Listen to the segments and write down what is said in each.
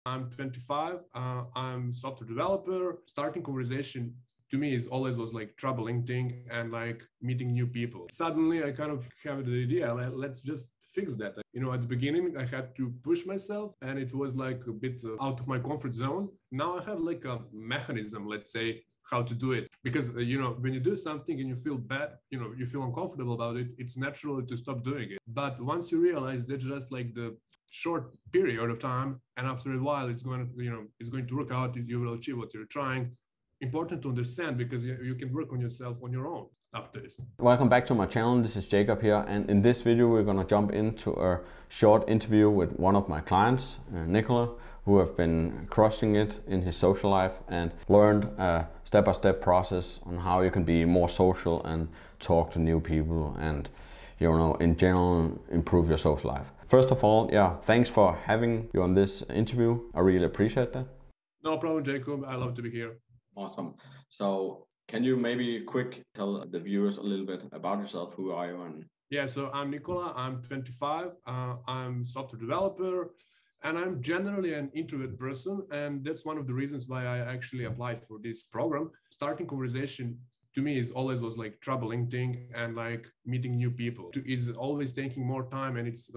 I'm 25. I'm software developer. Starting conversation to me is always was like troubling thing and like meeting new people. Suddenly, I kind of have the idea. Let's just fix that. At the beginning, I had to push myself, and it was like a bit out of my comfort zone. Now I have like a mechanism, let's say, how to do it, because when you do something and you feel bad, you feel uncomfortable about it, it's natural to stop doing it. But once you realize that's just like the short period of time, and after a while it's going to work out, you will achieve what you're trying. Important to understand, because you can work on yourself on your own after this. Welcome back to my channel. This is Jacob here, and in this video we're going to jump into a short interview with one of my clients, Nicola, who have been crushing it in his social life and learned a step-by-step process on how you can be more social and talk to new people and in general improve your social life. First of all, thanks for having you on this interview. I really appreciate that. No problem, Jacob. I love to be here. Awesome. So can you maybe quick tell the viewers a little bit about yourself? Who are you? Yeah, so I'm Nicola. I'm 25. I'm software developer, and I'm generally an introvert person. And that's one of the reasons why I actually applied for this program. Starting conversation to me is always was like troubling thing, and like meeting new people is always taking more time, and it's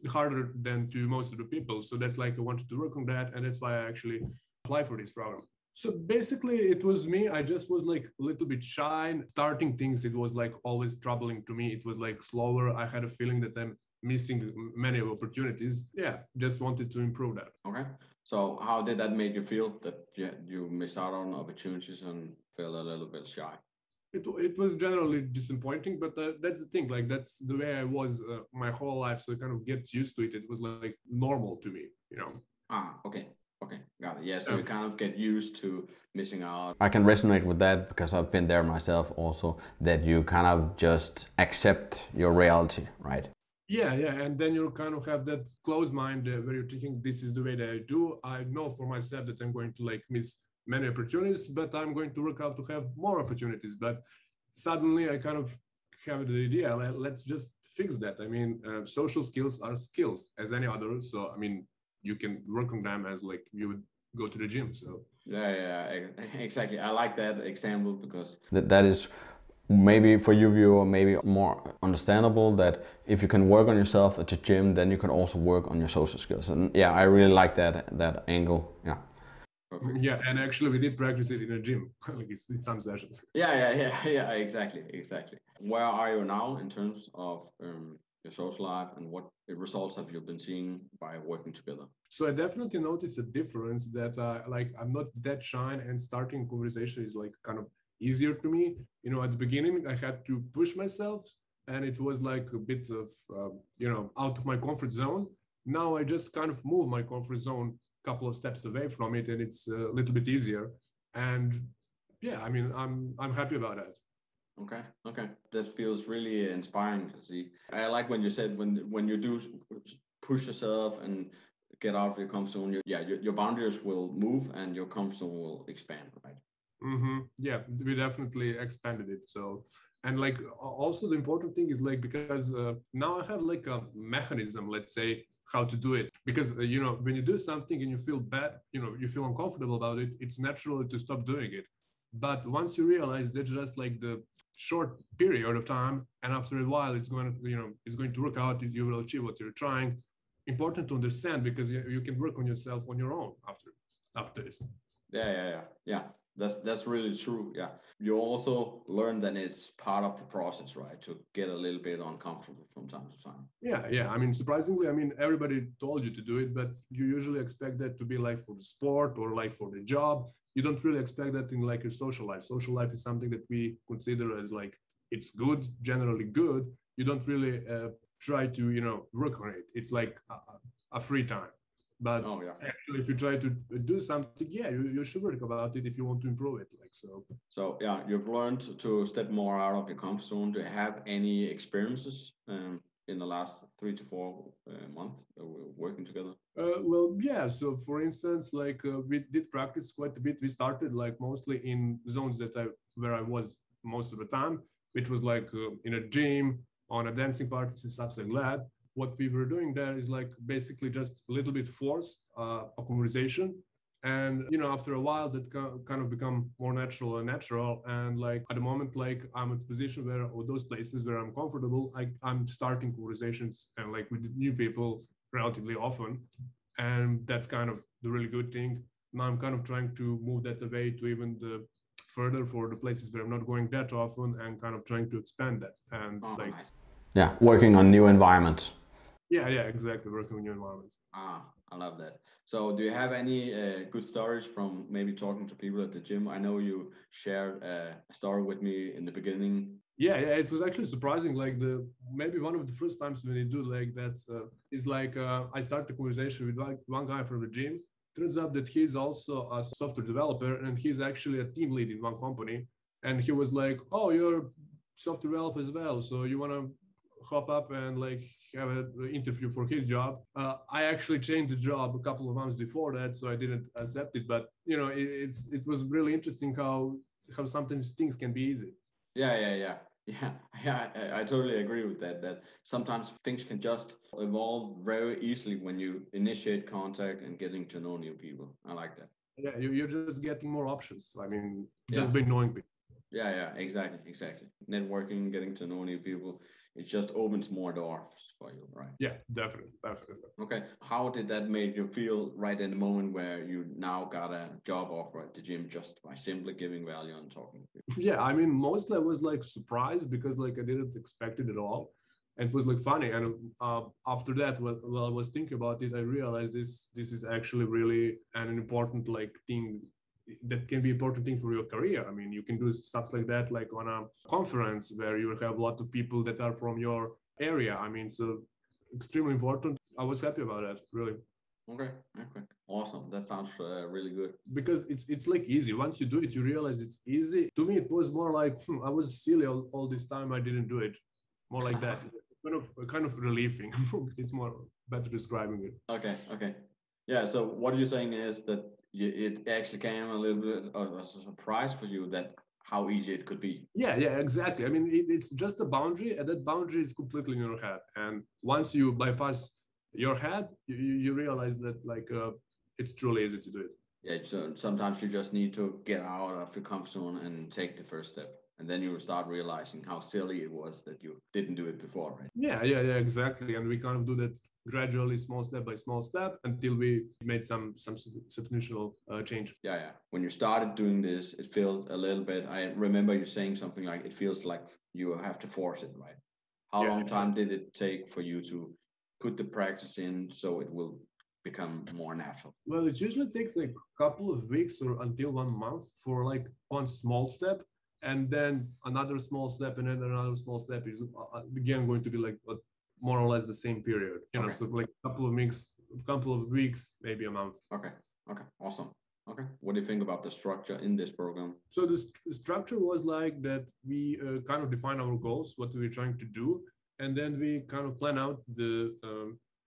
harder than to most of the people. So that's like I wanted to work on that, and that's why I actually applied for this program. So basically it was me. I just was like a little bit shy. Starting things, it was like always troubling to me. It was like slower. I had a feeling that I'm missing many opportunities. Yeah, just wanted to improve that. Okay. So how did that make you feel that you missed out on opportunities and felt a little bit shy? It was generally disappointing, but that's the thing. Like that's the way I was my whole life. So I kind of get used to it. It was like normal to me, Okay. Okay, got it. Yeah, so you kind of get used to missing out. I can resonate with that because I've been there myself also, that you kind of just accept your reality, right? Yeah, and then you kind of have that closed mind where you're thinking, this is the way that I do. I know for myself that I'm going to like miss many opportunities, but I'm going to work out to have more opportunities. But suddenly I kind of have the idea, let's just fix that. I mean, social skills are skills as any other. So, I mean, you can work on them as like you would go to the gym. So yeah, exactly. I like that example because that is maybe for you viewer maybe more understandable, that if you can work on yourself at the gym, then you can also work on your social skills. And yeah, I really like that angle. Yeah. Perfect. Yeah, and actually we did practice it in a gym, like it's some sessions. Yeah, exactly. Where are you now in terms of your social life, and what results have you been seeing by working together? So I definitely noticed a difference that like I'm not that shy, and starting conversation is like kind of easier to me. At the beginning I had to push myself, and it was like a bit of out of my comfort zone. Now I just kind of move my comfort zone a couple of steps away from it, and it's a little bit easier. And yeah, I mean, I'm happy about that. Okay. That feels really inspiring to see. I like when you said when you do push yourself and get out of your comfort zone, your boundaries will move and your comfort zone will expand, right? Yeah, we definitely expanded it. So, and like also the important thing is like, because now I have like a mechanism, let's say, how to do it. Because when you do something and you feel bad, you feel uncomfortable about it, it's natural to stop doing it. But once you realize that's just like the short period of time, and after a while it's going to work out, you will achieve what you're trying. Important to understand, because you can work on yourself on your own after this. Yeah. That's really true. Yeah. You also learn that it's part of the process, right? To get a little bit uncomfortable from time to time. Yeah. I mean, surprisingly, I mean, everybody told you to do it, but you usually expect that to be like for the sport or like for the job. You don't really expect that in like your social life. Social life is something that we consider as like, it's good, generally good. You don't really try to, work on it. It's like a free time. But actually, if you try to do something, you should work about it if you want to improve it. Like so. So yeah, you've learned to step more out of your comfort zone. Do you have any experiences in the last 3 to 4 months that we're working together? Well, yeah. So for instance, like we did practice quite a bit. We started like mostly in zones where I was most of the time, which was like in a gym, on a dancing parties and stuff like that. what we were doing there is like basically just a little bit forced a conversation. And after a while that kind of become more natural. And like at the moment, like I'm at a position where, or those places where I'm comfortable, I'm starting conversations and like with new people relatively often. And that's kind of the really good thing. Now I'm kind of trying to move that away to even the further for the places where I'm not going that often, and kind of trying to expand that. And nice. Yeah, working on new environments. Yeah, exactly. Working on new environments. I love that. So do you have any good stories from maybe talking to people at the gym? I know you shared a story with me in the beginning. Yeah, it was actually surprising. Like maybe one of the first times when you do like that is like I start the conversation with one guy from the gym. Turns out that he's also a software developer, and he's actually a team lead in one company. And he was like, "Oh, you're a software developer as well, so you want to hop up and like have an interview for his job." I actually changed the job a couple of months before that, so I didn't accept it. But it was really interesting how sometimes things can be easy. Yeah, I totally agree with that. That sometimes things can just evolve very easily when you initiate contact and getting to know new people. I like that. Yeah, you're just getting more options. I mean, just by knowing people. Yeah, exactly. Networking, getting to know new people, it just opens more doors for you, right? Yeah, definitely. Okay, how did that make you feel right in the moment where you now got a job offer at the gym just by simply giving value and talking to people? Yeah, I mean, mostly I was like surprised because like I didn't expect it at all. And it was like funny. And after that, while I was thinking about it, I realized this is actually really an important like thing that can be important thing for your career. I mean, you can do stuff like that, like on a conference where you have a lot of people that are from your area. I mean, so extremely important. I was happy about that, really. Okay, awesome. That sounds really good. Because it's like easy. Once you do it, you realize it's easy. To me, it was more like I was silly all this time. I didn't do it. More like that. kind of relieving. It's more better describing it. Okay. Yeah. So what you're saying is that it actually came a little bit of a surprise for you that how easy it could be. Yeah, exactly. I mean, it's just a boundary, and that boundary is completely in your head. And once you bypass your head, you realize that like it's truly easy to do it. Yeah, so sometimes you just need to get out of your comfort zone and take the first step. And then you will start realizing how silly it was that you didn't do it before, right? Yeah, exactly. And we kind of do that gradually, small step by small step, until we made some substantial change. Yeah. When you started doing this, it felt a little bit, I remember you saying something like, it feels like you have to force it, right? How long time did it take for you to put the practice in so it will become more natural? Well, it usually takes like a couple of weeks or until 1 month for like one small step, and then another small step, and then another small step is again going to be like more or less the same period. So like a couple of weeks, maybe a month. Okay, awesome. Okay, what do you think about the structure in this program? So the structure was like that we kind of define our goals, what we're trying to do, and then we kind of plan out the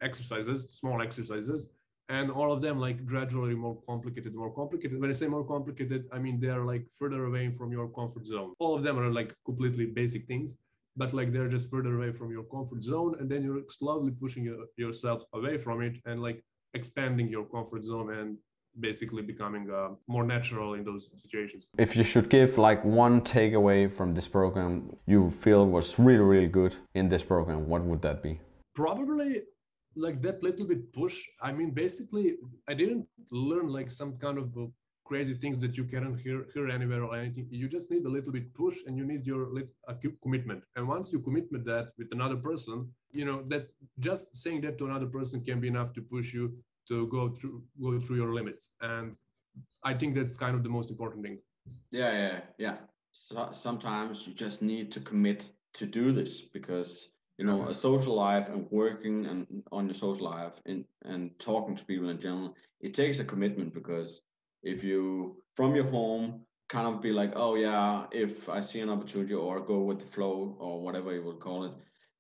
exercises, small exercises, and all of them like gradually more complicated. When I say more complicated, I mean they're like further away from your comfort zone. All of them are like completely basic things, but like they're just further away from your comfort zone, and then you're slowly pushing yourself away from it and like expanding your comfort zone and basically becoming more natural in those situations. If you should give like one takeaway from this program you feel was really, really good in this program, what would that be? Probably like that little bit push. I mean, basically, I didn't learn like some kind of crazy things that you can't hear anywhere or anything. You just need a little bit push, and you need your commitment. And once you commit with that with another person, that just saying that to another person can be enough to push you to go through your limits. And I think that's kind of the most important thing. Yeah. So sometimes you just need to commit to do this because a social life and working and on your social life and talking to people in general, it takes a commitment, because if you from your home kind of be like, oh yeah, if I see an opportunity or go with the flow or whatever you will call it,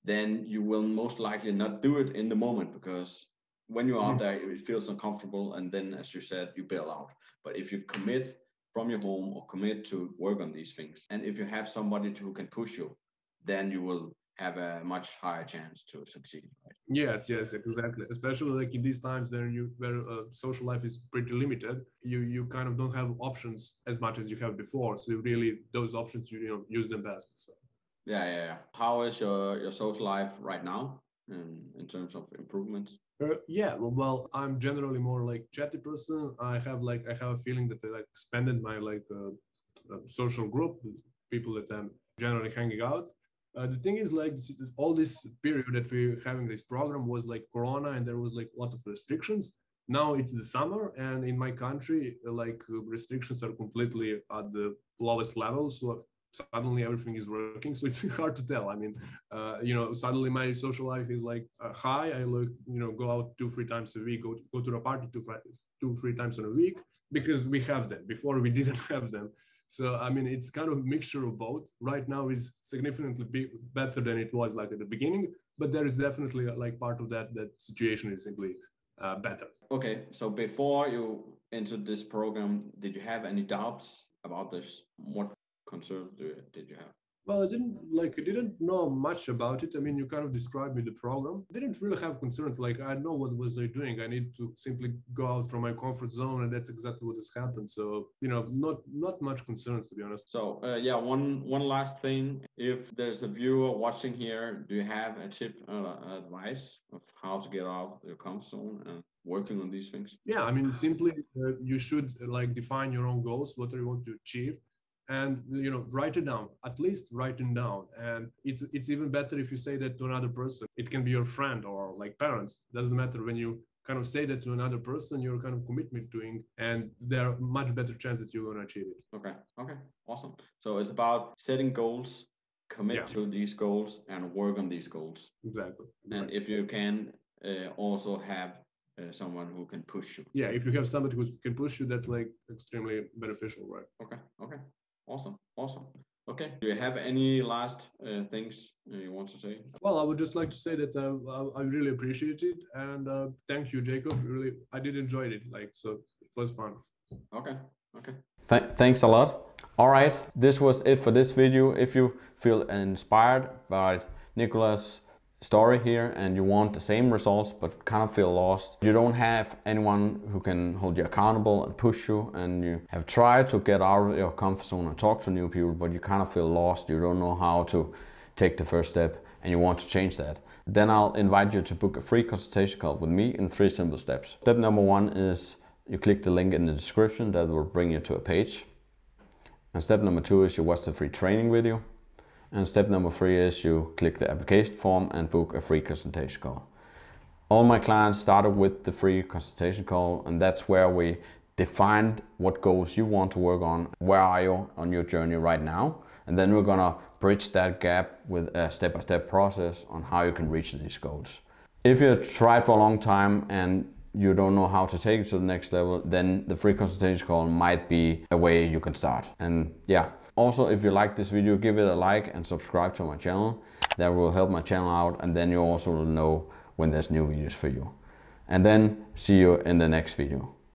then you will most likely not do it in the moment, because when you're out there it feels uncomfortable, and then as you said, you bail out. But if you commit from your home or commit to work on these things, and if you have somebody who can push you, then you will have a much higher chance to succeed, right? Yes, exactly. Especially like in these times where social life is pretty limited, you kind of don't have options as much as you have before. So really, those options use them best. So. Yeah. How is your social life right now in terms of improvements? Yeah, well, I'm generally more like chatty person. I have a feeling that I like expanded my social group, people that I'm generally hanging out. The thing is like all this period that we're having this program was like Corona, and there was like a lot of restrictions. Now it's the summer, and in my country, restrictions are completely at the lowest level. So suddenly everything is working, so it's hard to tell. I mean, suddenly my social life is like high. I go out 2-3 times a week, go to the party 2-3 times in a week, because we have them. Before we didn't have them. So I mean, it's kind of a mixture of both. Right now is significantly better than it was like at the beginning, but there is definitely like part of that situation is simply better. Okay, so before you entered this program, did you have any doubts about this? What concerns did you have? Well, I didn't know much about it. I mean, you kind of described me the program. I didn't really have concerns. Like, I know what was I doing. I need to simply go out from my comfort zone, and that's exactly what has happened. So, not much concerns, to be honest. So, yeah, one last thing. If there's a viewer watching here, do you have a tip or advice of how to get out of your comfort zone and working on these things? Yeah, I mean, simply you should like define your own goals, what do you want to achieve, and write it down. At least write it down. And it's even better if you say that to another person. It can be your friend or like parents. Doesn't matter. When you kind of say that to another person, you're kind of commitment doing, and there are much better chance that you're going to achieve it. Okay, awesome. So it's about setting goals, commit to these goals, and work on these goals. Exactly. And if you can also have someone who can push you. Yeah, if you have somebody who can push you, that's like extremely beneficial, right? Okay. Awesome. Okay. Do you have any last things you want to say? Well, I would just like to say that I really appreciate it, and thank you, Jacob. Really, I did enjoy it. So it was fun. Okay. Thanks a lot. All right, this was it for this video. If you feel inspired by Nicola's story here and you want the same results but kind of feel lost, you don't have anyone who can hold you accountable and push you, and you have tried to get out of your comfort zone and talk to new people, but you kind of feel lost, you don't know how to take the first step, and you want to change that, then I'll invite you to book a free consultation call with me in 3 simple steps. Step number 1 is you click the link in the description. That will bring you to a page. And step number 2 is you watch the free training video. And step number 3 is you click the application form and book a free consultation call. All my clients started with the free consultation call, and that's where we defined what goals you want to work on. Where are you on your journey right now? And then we're gonna bridge that gap with a step-by-step process on how you can reach these goals. If you tried for a long time and you don't know how to take it to the next level, then the free consultation call might be a way you can start. And yeah, also if you like this video, give it a like and subscribe to my channel. That will help my channel out, and then you also will know when there's new videos for you. And then see you in the next video.